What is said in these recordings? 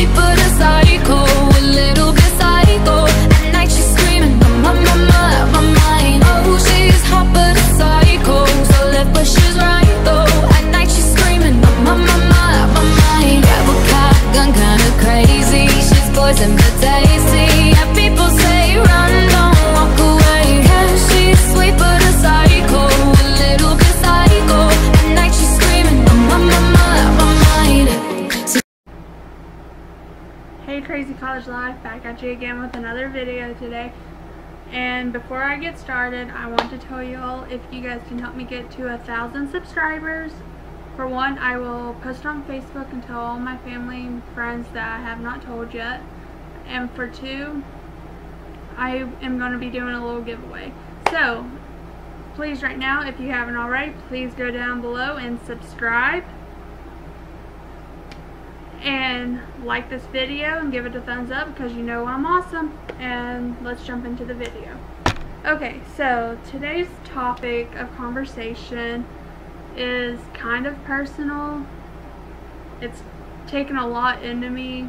sweet but a psycho, a little bit psycho. At night she's screaming on my mind. Oh, she's hot but a psycho, so left but she's right though. At night she's screaming on my mind. Grab a gun, kinda crazy. She's poison but tasty. Yeah, people say run, don't walk away. Yeah, she's sweet but a psycho, a little bit psycho. At night she's screaming on my mind. Hey Crazy College Life, back at you again with another video today. And before I get started, I want to tell you all, if you guys can help me get to 1,000 subscribers, for one, I will post on Facebook and tell all my family and friends that I have not told yet. And for two, I am going to be doing a little giveaway. So, please right now, if you haven't already, please go down below and subscribe. And like this video and give it a thumbs up because you know I'm awesome. And let's jump into the video. Okay, so today's topic of conversation is kind of personal. It's taken a lot into me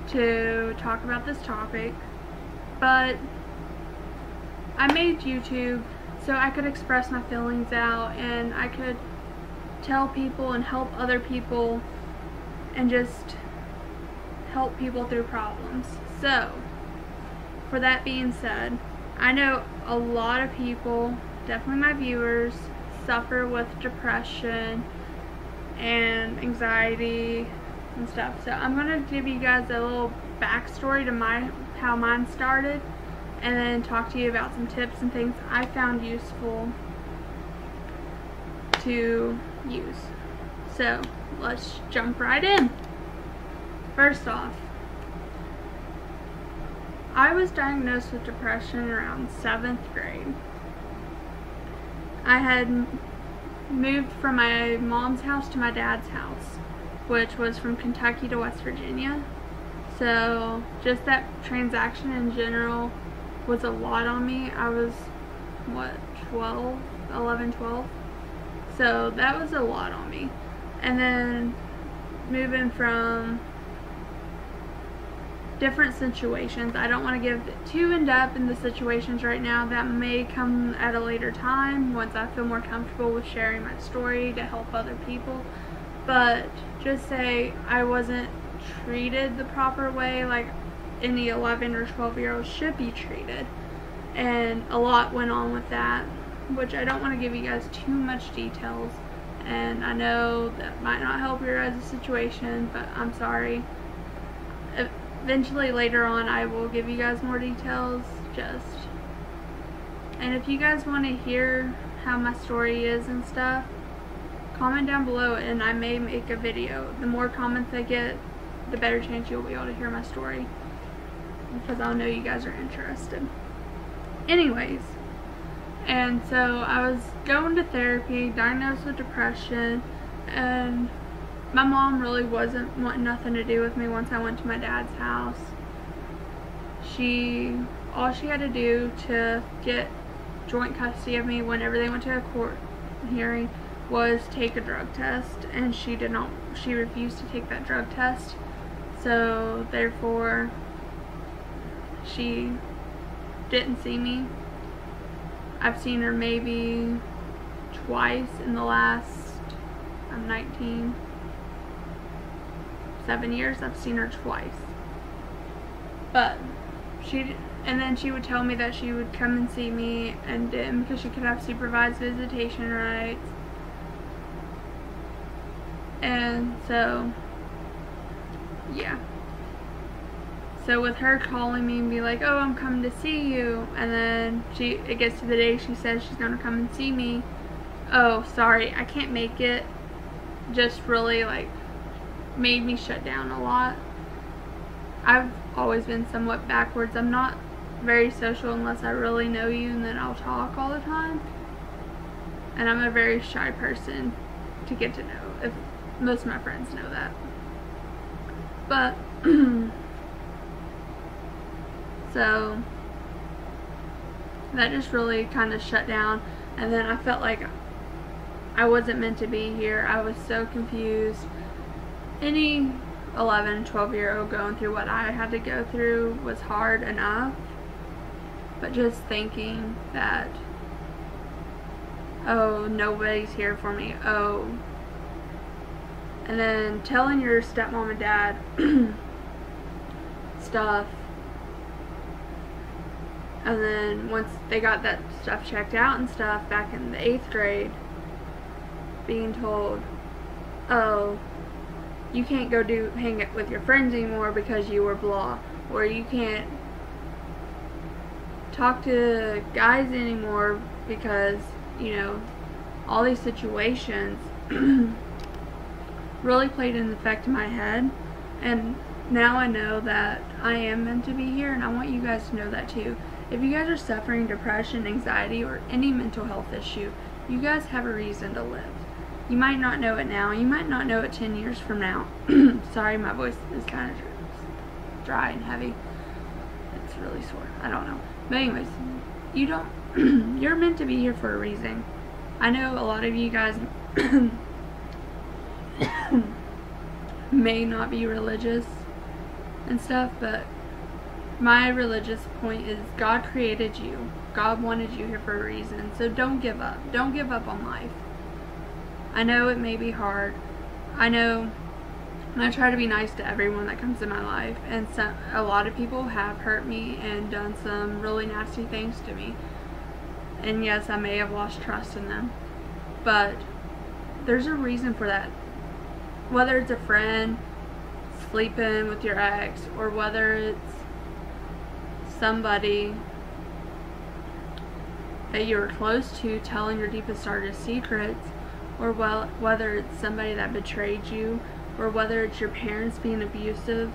to talk about this topic, but I made YouTube so I could express my feelings out and I could tell people and help other people and just help people through problems. So, for that being said, I know a lot of people, definitely my viewers, suffer with depression and anxiety and stuff. So I'm going to give you guys a little backstory to how mine started, and then talk to you about some tips and things I found useful to use. So let's jump right in. First off, I was diagnosed with depression around 7th grade. I had moved from my mom's house to my dad's house, which was from Kentucky to West Virginia. So just that transaction in general was a lot on me. I was, what, 11, 12? So that was a lot on me. And then moving from different situations. I don't want to give too in-depth in the situations right now. That may come at a later time once I feel more comfortable with sharing my story to help other people. But just say I wasn't treated the proper way like any 11 or 12-year-olds should be treated. And a lot went on with that, which I don't want to give you guys too much details. And I know that might not help your guys' situation, but I'm sorry. Eventually later on I will give you guys more details, and if you guys want to hear how my story is and stuff, comment down below and I may make a video. The more comments I get, the better chance you'll be able to hear my story, because I'll know you guys are interested. Anyways, and so I was going to therapy, diagnosed with depression, and my mom really wasn't wanting nothing to do with me once I went to my dad's house. All she had to do to get joint custody of me whenever they went to a court hearing was take a drug test, and she refused to take that drug test. So therefore she didn't see me. I've seen her maybe twice in the last, I'm 19, 7 years. I've seen her twice. But and then she would tell me that she would come and see me and didn't, because she could have supervised visitation rights. And so, yeah. So with her calling me and be like, oh, I'm coming to see you, and then it gets to the day she says she's going to come and see me. Oh, sorry, I can't make it. Just really like made me shut down a lot. I've always been somewhat backwards. I'm not very social unless I really know you, and then I'll talk all the time. And I'm a very shy person to get to know, if most of my friends know that. But so that just really kind of shut down, and then I felt like I wasn't meant to be here. I was so confused. 11, 12-year-old going through what I had to go through was hard enough. But just thinking that, oh, nobody's here for me, oh. And then telling your stepmom and dad stuff. And then once they got that stuff checked out and stuff back in the 8th grade, being told, oh, you can't go hang it with your friends anymore because you were blah, or you can't talk to guys anymore because, you know, all these situations really played an effect in my head. And now I know that I am meant to be here, and I want you guys to know that too. If you guys are suffering depression, anxiety, or any mental health issue, you guys have a reason to live. You might not know it now. You might not know it 10 years from now. Sorry, my voice is kind of dry and heavy. It's really sore. I don't know. But anyways, you don't. You're meant to be here for a reason. I know a lot of you guys may not be religious and stuff, but my religious point is God created you. God wanted you here for a reason. So don't give up. Don't give up on life. I know it may be hard. I know I try to be nice to everyone that comes in my life, and a lot of people have hurt me and done some really nasty things to me. And yes, I may have lost trust in them, but there's a reason for that. Whether it's a friend sleeping with your ex, or whether it's somebody that you were close to telling your deepest, darkest secrets, or whether it's somebody that betrayed you, or whether it's your parents being abusive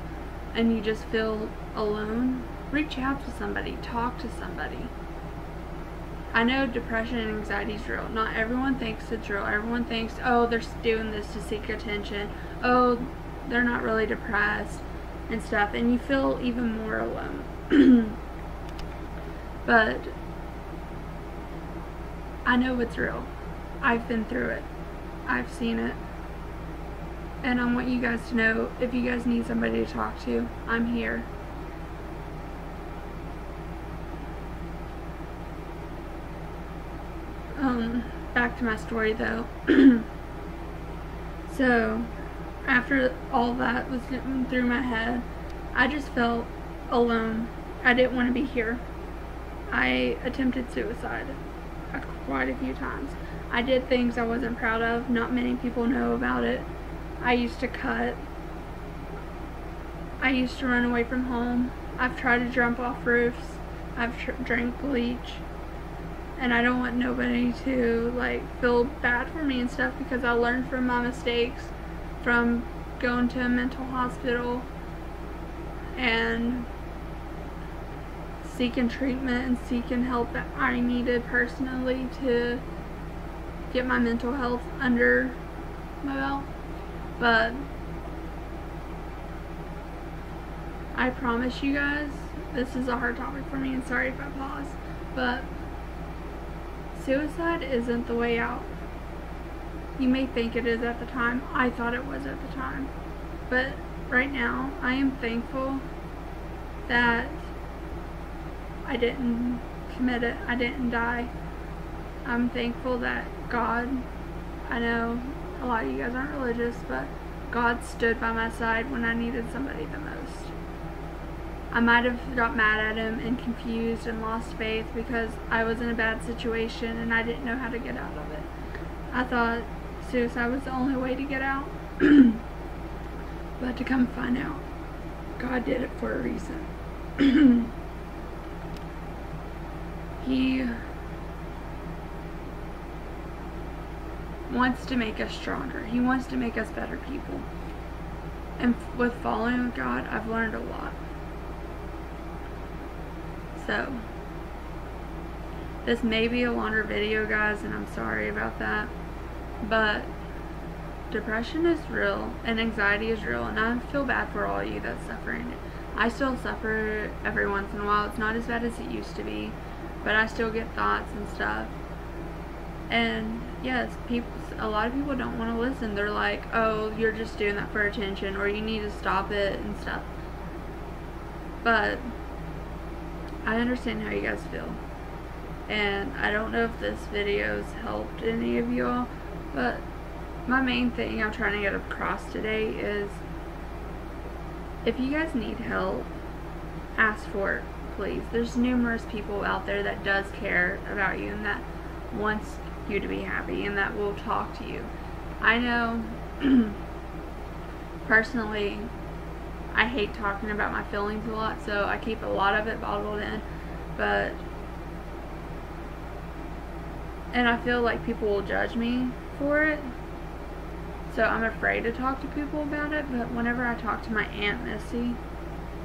and you just feel alone, reach out to somebody, talk to somebody. I know depression and anxiety is real. Not everyone thinks it's real. Everyone thinks, oh, they're doing this to seek attention. Oh, they're not really depressed and stuff. And you feel even more alone. But I know it's real. I've been through it. I've seen it. And I want you guys to know, if you guys need somebody to talk to, I'm here. Back to my story though. So, after all that was getting through my head, I just felt alone. I didn't want to be here. I attempted suicide quite a few times. I did things I wasn't proud of. Not many people know about it. I used to cut. I used to run away from home. I've tried to jump off roofs. I've drank bleach. And I don't want nobody to like feel bad for me and stuff, because I learned from my mistakes, from going to a mental hospital and seeking treatment and seeking help that I needed personally to get my mental health under my belt. But I promise you guys, this is a hard topic for me, and sorry if I pause, but suicide isn't the way out. You may think it is at the time. I thought it was at the time. But right now, I am thankful that I didn't commit it. I didn't die. I'm thankful that God, I know a lot of you guys aren't religious, but God stood by my side when I needed somebody the most. I might have got mad at him and confused and lost faith because I was in a bad situation and I didn't know how to get out of it. I thought suicide was the only way to get out. But to come find out, God did it for a reason. He wants to make us stronger. He wants to make us better people. And with following God, I've learned a lot. So, this may be a longer video, guys, and I'm sorry about that. But depression is real, and anxiety is real, and I feel bad for all of you that's suffering. I still suffer every once in a while. It's not as bad as it used to be, but I still get thoughts and stuff. And yes, a lot of people don't want to listen. They're like, oh, you're just doing that for attention, or you need to stop it and stuff. But I understand how you guys feel. And I don't know if this video's helped any of y'all, but my main thing I'm trying to get across today is, if you guys need help, ask for it, please. There's numerous people out there that does care about you and that wants you to be happy and that will talk to you. I know personally I hate talking about my feelings a lot, so I keep a lot of it bottled in, and I feel like people will judge me for it, so I'm afraid to talk to people about it. But whenever I talk to my Aunt Missy,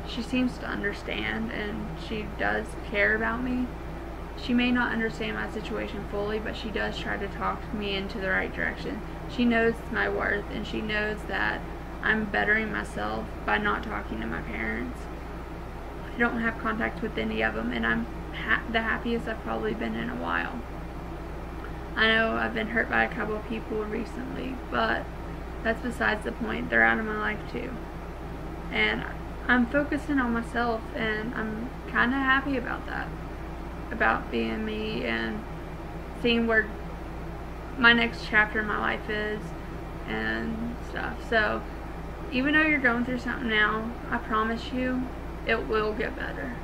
she seems to understand, and she does care about me. She may not understand my situation fully, but she does try to talk me into the right direction. She knows my worth, and she knows that I'm bettering myself by not talking to my parents. I don't have contact with any of them, and I'm the happiest I've probably been in a while. I know I've been hurt by a couple of people recently, but that's besides the point. They're out of my life too. And I'm focusing on myself, and I'm kind of happy about that. About being me and seeing where my next chapter in my life is and stuff. So even though you're going through something now, I promise you it will get better.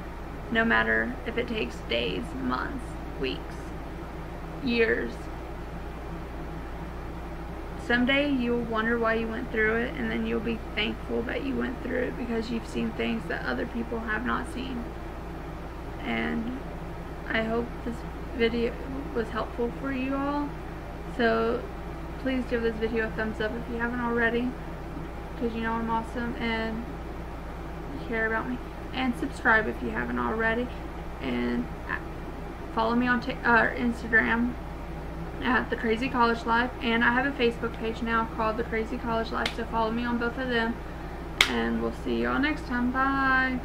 No matter if it takes days, months, weeks, years. Someday you'll wonder why you went through it, and then you'll be thankful that you went through it because you've seen things that other people have not seen. And I hope this video was helpful for you all. So please give this video a thumbs up if you haven't already, because you know I'm awesome and you care about me. And subscribe if you haven't already. And follow me on Instagram at The Crazy College Life. And I have a Facebook page now called The Crazy College Life, so follow me on both of them. And we'll see y'all next time. Bye.